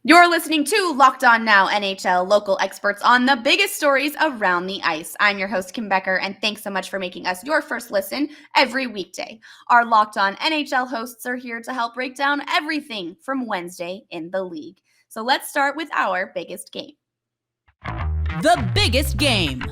You're listening to Locked On Now NHL, local experts on the biggest stories around the ice. I'm your host, Kim Becker, and thanks so much for making us your first listen every weekday. Our Locked On NHL hosts are here to help break down everything from Wednesday in the league. So let's start with our biggest game. The biggest game.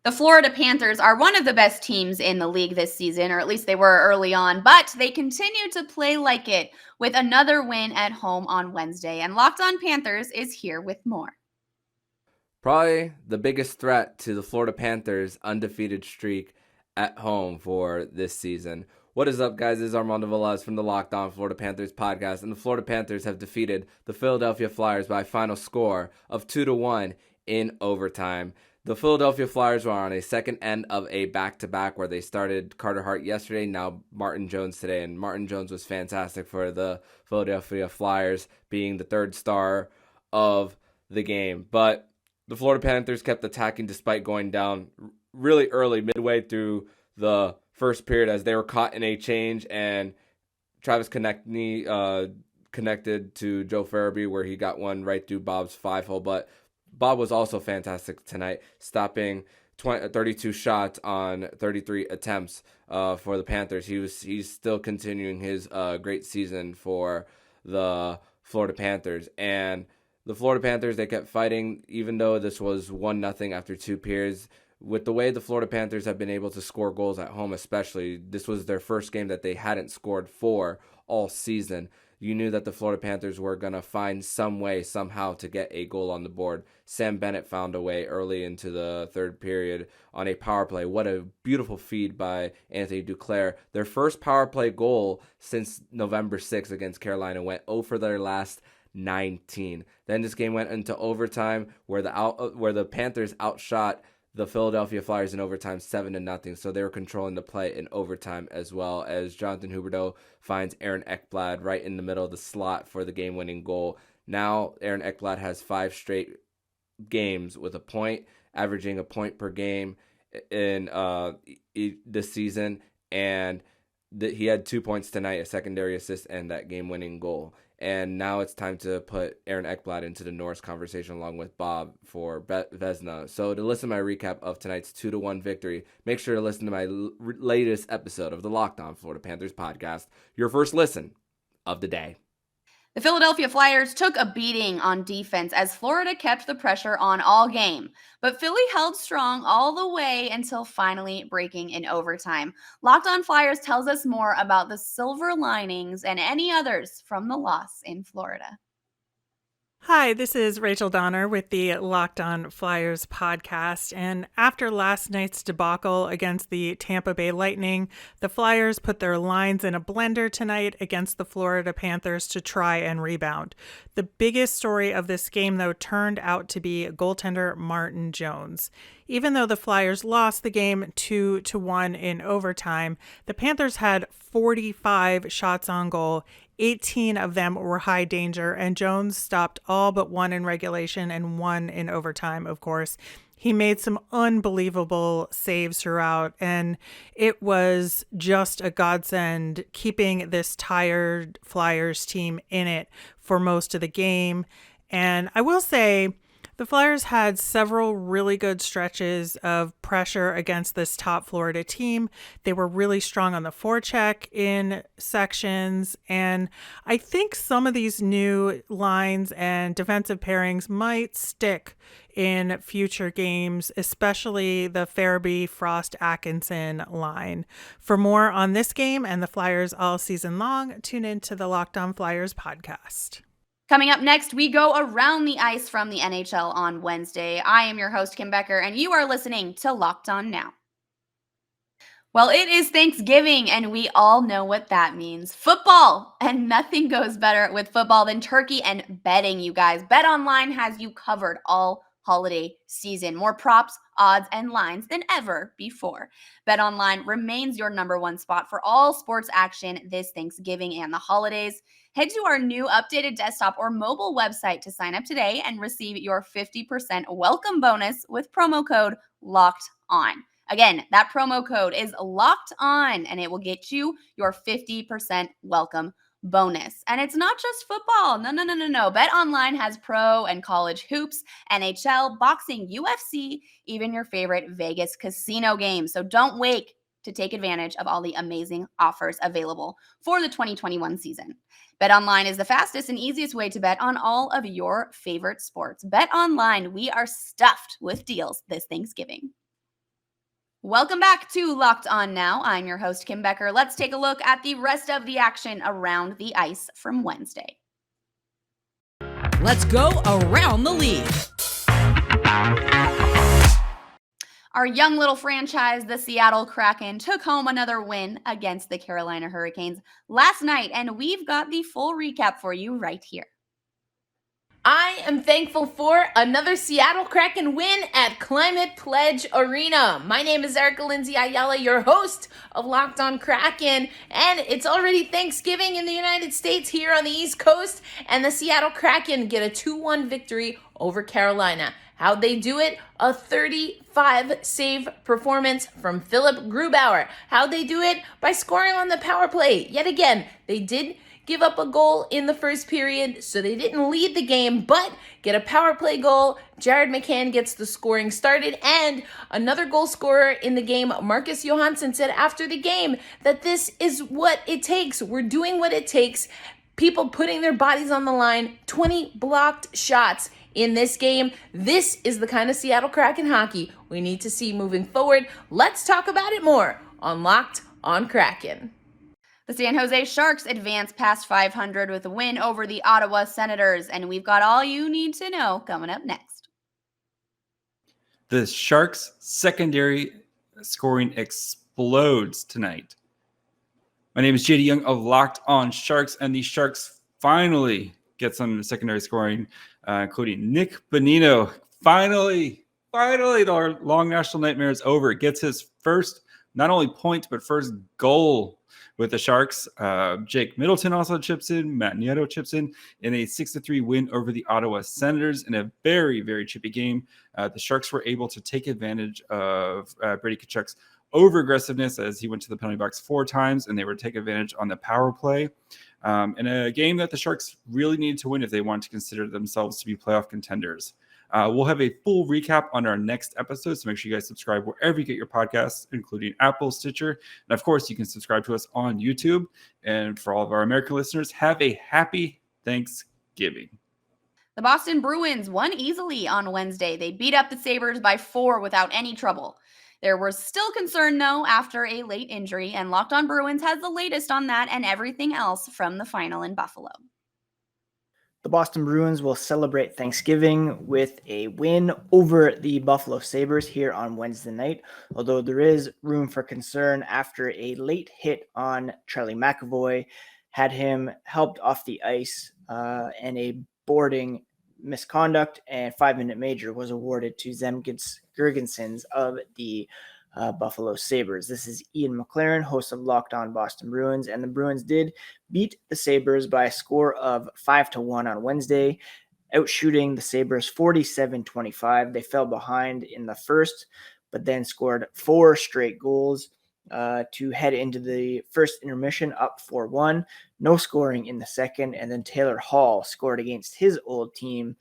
The Florida Panthers are one of the best teams in the league this season, or at least they were early on, but they continue to play like it with another win at home on Wednesday. And Locked On Panthers is here with more. Probably the biggest threat to the Florida Panthers' undefeated streak at home for this season. What is up, guys? This is Armando Velez from the Locked On Florida Panthers podcast, and the Florida Panthers have defeated the Philadelphia Flyers by a final score of 2-1 in overtime. The Philadelphia Flyers were on a second end of a back-to-back where they started Carter Hart yesterday, now Martin Jones today, and Martin Jones was fantastic for the Philadelphia Flyers, being the third star of the game. But the Florida Panthers kept attacking despite going down really early, midway through the first period, as they were caught in a change, and Travis Konechny connected to Joe Farabee where he got one right through Bob's 5-hole. But Bob was also fantastic tonight, stopping 32 shots on 33 attempts for the Panthers. He's still continuing his great season for the Florida Panthers. And the Florida Panthers, they kept fighting, even though this was 1-0 after two periods. With the way the Florida Panthers have been able to score goals at home especially, this was their first game that they hadn't scored for all season. You knew that the Florida Panthers were going to find some way, somehow, to get a goal on the board. Sam Bennett found a way early into the third period on a power play. What a beautiful feed by Anthony Duclair. Their first power play goal since November 6th against Carolina, went 0 for their last 19. Then this game went into overtime where the Panthers outshot the Philadelphia Flyers in overtime 7-0. So they were controlling the play in overtime, as well as Jonathan Huberdeau finds Aaron Ekblad right in the middle of the slot for the game-winning goal. Now Aaron Ekblad has 5 straight games with a point, averaging a point per game in this season, and he had 2 points tonight, a secondary assist, and that game-winning goal. And now it's time to put Aaron Ekblad into the Norris conversation along with Bob for Vezina. So to listen to my recap of tonight's 2-1 victory, make sure to listen to my latest episode of the Locked On Florida Panthers podcast, your first listen of the day. The Philadelphia Flyers took a beating on defense as Florida kept the pressure on all game, but Philly held strong all the way until finally breaking in overtime. Locked On Flyers tells us more about the silver linings and any others from the loss in Florida. Hi, this is Rachel Donner with the Locked On Flyers podcast. And after last night's debacle against the Tampa Bay Lightning, the Flyers put their lines in a blender tonight against the Florida Panthers to try and rebound. The biggest story of this game, though, turned out to be goaltender Martin Jones. Even though the Flyers lost the game 2-1 in overtime, the Panthers had 45 shots on goal. 18 of them were high danger, and Jones stopped all but one in regulation and one in overtime, of course. He made some unbelievable saves throughout, and it was just a godsend keeping this tired Flyers team in it for most of the game. And I will say, the Flyers had several really good stretches of pressure against this top Florida team. They were really strong on the forecheck in sections, and I think some of these new lines and defensive pairings might stick in future games, especially the Farabee, Frost, Atkinson line. For more on this game and the Flyers all season long, tune into the Locked On Flyers podcast. Coming up next, we go around the ice from the NHL on Wednesday. I am your host, Kim Becker, and you are listening to Locked On Now. Well, it is Thanksgiving, and we all know what that means. Football! And nothing goes better with football than turkey and betting, you guys. BetOnline has you covered all holiday season. More props, odds, and lines than ever before. BetOnline remains your number one spot for all sports action this Thanksgiving and the holidays. Head to our new updated desktop or mobile website to sign up today and receive your 50% welcome bonus with promo code LOCKEDON. Again, that promo code is LOCKEDON, and it will get you your 50% welcome bonus. And it's not just football. No. BetOnline has pro and college hoops, NHL, boxing, UFC, even your favorite Vegas casino games. So don't wait to take advantage of all the amazing offers available for the 2021 season. BetOnline is the fastest and easiest way to bet on all of your favorite sports. BetOnline, we are stuffed with deals this Thanksgiving. Welcome back to Locked On Now. I'm your host, Kim Becker. Let's take a look at the rest of the action around the ice from Wednesday. Let's go around the league. Our young little franchise, the Seattle Kraken, took home another win against the Carolina Hurricanes last night, and we've got the full recap for you right here. I am thankful for another Seattle Kraken win at Climate Pledge Arena. My name is Erica Lindsay Ayala, your host of Locked On Kraken, and it's already Thanksgiving in the United States here on the East Coast, and the Seattle Kraken get a 2-1 victory over Carolina. How'd they do it? A 35-save performance from Philip Grubauer. How'd they do it? By scoring on the power play. Yet again, they did give up a goal in the first period, so they didn't lead the game, but get a power play goal. Jared McCann gets the scoring started, and another goal scorer in the game, Marcus Johansson, said after the game that this is what it takes. We're doing what it takes. People putting their bodies on the line, 20 blocked shots in this game. This is the kind of Seattle Kraken hockey we need to see moving forward. Let's talk about it more on Locked On Kraken. The San Jose Sharks advance past 500 with a win over the Ottawa Senators, and we've got all you need to know coming up next. The Sharks' secondary scoring explodes tonight. My name is JD Young of Locked On Sharks, and the Sharks finally get some secondary scoring, including Nick Bonino. Finally, the long national nightmare is over. Gets his first, not only point, but first goal with the Sharks. Jake Middleton also chips in. Matt Nieto chips in a 6-3 win over the Ottawa Senators in a very, very chippy game. The Sharks were able to take advantage of Brady Tkachuk's over-aggressiveness as he went to the penalty box 4 times, and they were to take advantage on the power play. In a game that the Sharks really needed to win if they want to consider themselves to be playoff contenders. We'll have a full recap on our next episode, so make sure you guys subscribe wherever you get your podcasts, including Apple, Stitcher, and of course, you can subscribe to us on YouTube. And for all of our American listeners, have a happy Thanksgiving. The Boston Bruins won easily on Wednesday. They beat up the Sabres by 4 without any trouble. There was still concern, though, after a late injury, and Locked On Bruins has the latest on that and everything else from the final in Buffalo. The Boston Bruins will celebrate Thanksgiving with a win over the Buffalo Sabres here on Wednesday night, although there is room for concern after a late hit on Charlie McAvoy had him helped off the ice, and a boarding misconduct and 5-minute major was awarded to Zemgus Girgensons of the Buffalo Sabres. This is Ian McLaren, host of Locked On Boston Bruins, and the Bruins did beat the Sabres by a score of 5-1 on Wednesday, outshooting the Sabres 47-25. They fell behind in the first, but then scored 4 straight goals to head into the first intermission up 4-1. No scoring in the second, and then Taylor Hall scored against his old team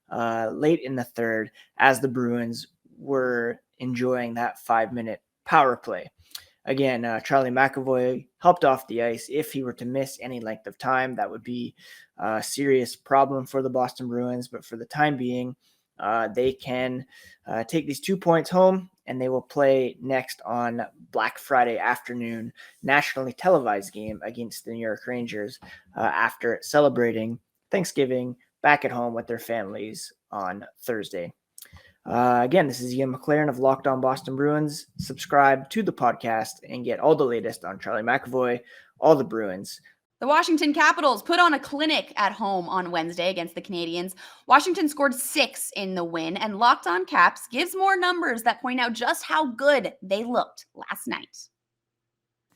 late in the third as the Bruins were enjoying that 5-minute power play. Again, Charlie McAvoy helped off the ice. If he were to miss any length of time, that would be a serious problem for the Boston Bruins. But for the time being, they can take these 2 points home, and they will play next on Black Friday afternoon, nationally televised game against the New York Rangers after celebrating Thanksgiving back at home with their families on Thursday. Again, this is Ian McLaren of Locked On Boston Bruins. Subscribe to the podcast and get all the latest on Charlie McAvoy, all the Bruins. The Washington Capitals put on a clinic at home on Wednesday against the Canadiens. Washington scored 6 in the win, and Locked On Caps gives more numbers that point out just how good they looked last night.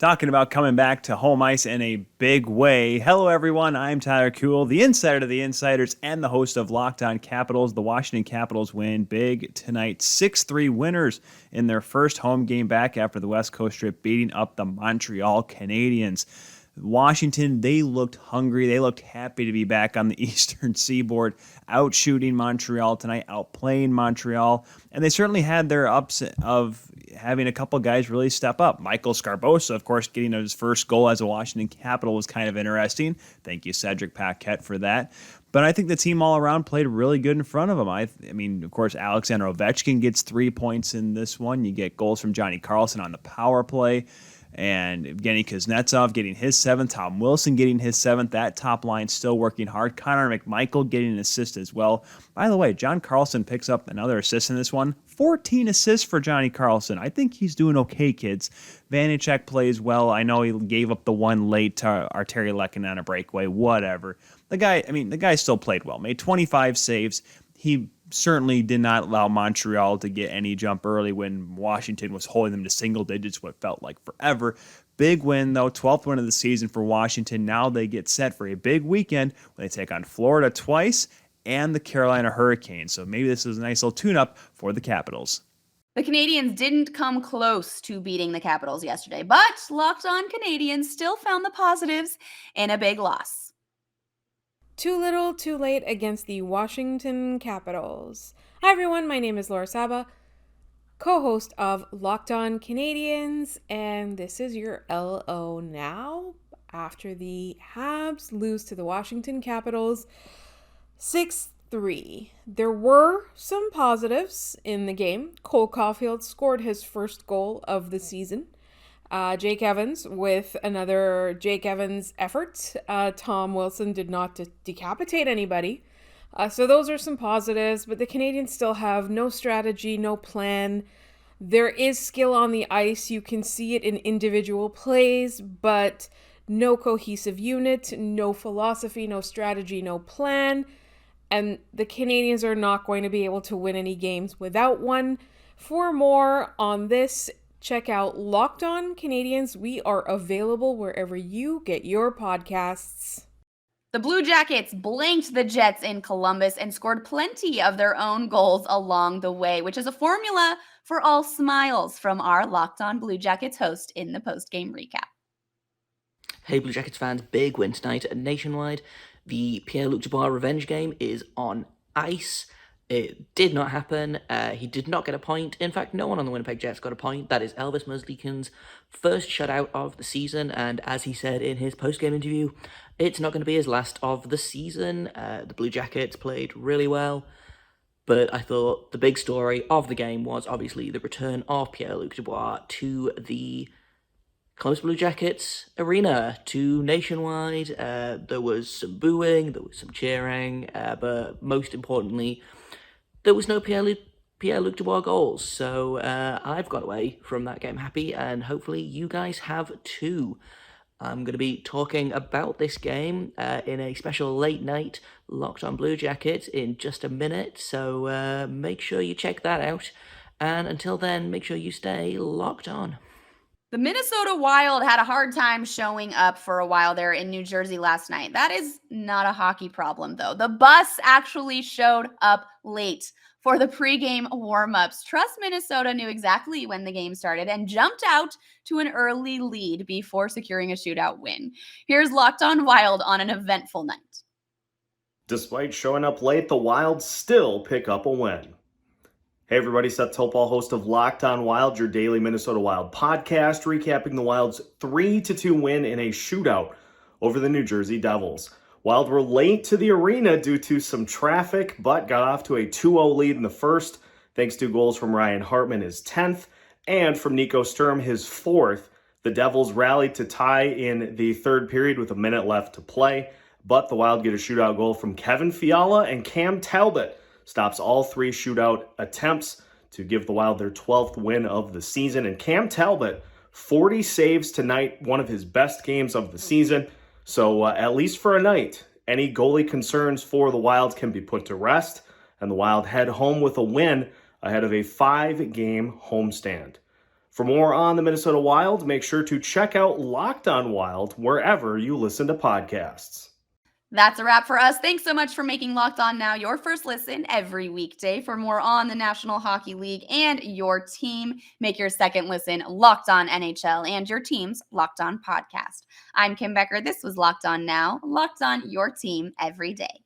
Talking about coming back to home ice in a big way. Hello, everyone. I'm Tyler Kuhl, the insider to the insiders and the host of Locked On Capitals. The Washington Capitals win big tonight. 6-3 winners in their first home game back after the West Coast trip, beating up the Montreal Canadiens. Washington, they looked hungry. They looked happy to be back on the Eastern Seaboard, out shooting Montreal tonight, outplaying Montreal. And they certainly had their ups of having a couple guys really step up. Michael Scarbosa, of course, getting his first goal as a Washington Capital was kind of interesting. Thank you, Cedric Paquette, for that. But I think the team all around played really good in front of them. I mean, of course, Alexander Ovechkin gets 3 points in this one. You get goals from Johnny Carlson on the power play. And Evgeny Kuznetsov getting his 7th, Tom Wilson getting his 7th. That top line still working hard. Connor McMichael getting an assist as well. By the way, John Carlson picks up another assist in this one. 14 assists for Johnny Carlson. I think he's doing okay, kids. Vanecek plays well. I know he gave up the one late to Arturi Lehkonen on a breakaway. Whatever. The guy still played well. Made 25 saves. He certainly did not allow Montreal to get any jump early when Washington was holding them to single digits, what felt like forever. Big win, though, 12th win of the season for Washington. Now they get set for a big weekend when they take on Florida twice and the Carolina Hurricanes. So maybe this is a nice little tune-up for the Capitals. The Canadiens didn't come close to beating the Capitals yesterday, but Locked On Canadiens still found the positives in a big loss. Too little, too late against the Washington Capitals. Hi everyone, my name is Laura Saba, co-host of Locked On Canadiens, and this is your LO now after the Habs lose to the Washington Capitals 6-3. There were some positives in the game. Cole Caulfield scored his first goal of the season. Jake Evans with another Jake Evans effort. Tom Wilson did not decapitate anybody. So those are some positives, but the Canadiens still have no strategy, no plan. There is skill on the ice. You can see it in individual plays, but no cohesive unit, no philosophy, no strategy, no plan. And the Canadiens are not going to be able to win any games without one. For more on this, check out Locked On Canadiens. We are available wherever you get your podcasts. The Blue Jackets blanked the Jets in Columbus and scored plenty of their own goals along the way, which is a formula for all smiles from our Locked On Blue Jackets host in the post-game recap. Hey Blue Jackets fans, big win tonight at Nationwide. The Pierre-Luc Dubois revenge game is on ice. It did not happen. He did not get a point. In fact, no one on the Winnipeg Jets got a point. That is Elvis Merzlikins' first shutout of the season, and as he said in his post-game interview, it's not going to be his last of the season. The Blue Jackets played really well, but I thought the big story of the game was obviously the return of Pierre-Luc Dubois to the Columbus Blue Jackets arena, to Nationwide. There was some booing, there was some cheering, but most importantly, there was no Pierre-Luc Dubois goals, so I've got away from that game happy, and hopefully you guys have too. I'm going to be talking about this game in a special late night Locked On Blue Jackets in just a minute, so make sure you check that out, and until then, make sure you stay locked on. The Minnesota Wild had a hard time showing up for a while there in New Jersey last night. That is not a hockey problem, though. The bus actually showed up late for the pregame warm-ups. Trust Minnesota knew exactly when the game started and jumped out to an early lead before securing a shootout win. Here's Locked On Wild on an eventful night. Despite showing up late, the Wild still pick up a win. Hey everybody, Seth Topal, host of Locked On Wild, your daily Minnesota Wild podcast, recapping the Wild's 3-2 win in a shootout over the New Jersey Devils. Wild were late to the arena due to some traffic, but got off to a 2-0 lead in the first, thanks to goals from Ryan Hartman, his 10th, and from Nico Sturm, his 4th. The Devils rallied to tie in the third period with a minute left to play, but the Wild get a shootout goal from Kevin Fiala, and Cam Talbot stops all three shootout attempts to give the Wild their 12th win of the season. And Cam Talbot, 40 saves tonight, one of his best games of the season. So at least for a night, any goalie concerns for the Wild can be put to rest, and the Wild head home with a win ahead of a 5-game homestand. For more on the Minnesota Wild, make sure to check out Locked On Wild wherever you listen to podcasts. That's a wrap for us. Thanks so much for making Locked On Now your first listen every weekday. For more on the National Hockey League and your team, make your second listen Locked On NHL and your team's Locked On podcast. I'm Kim Becker. This was Locked On Now, Locked On your team every day.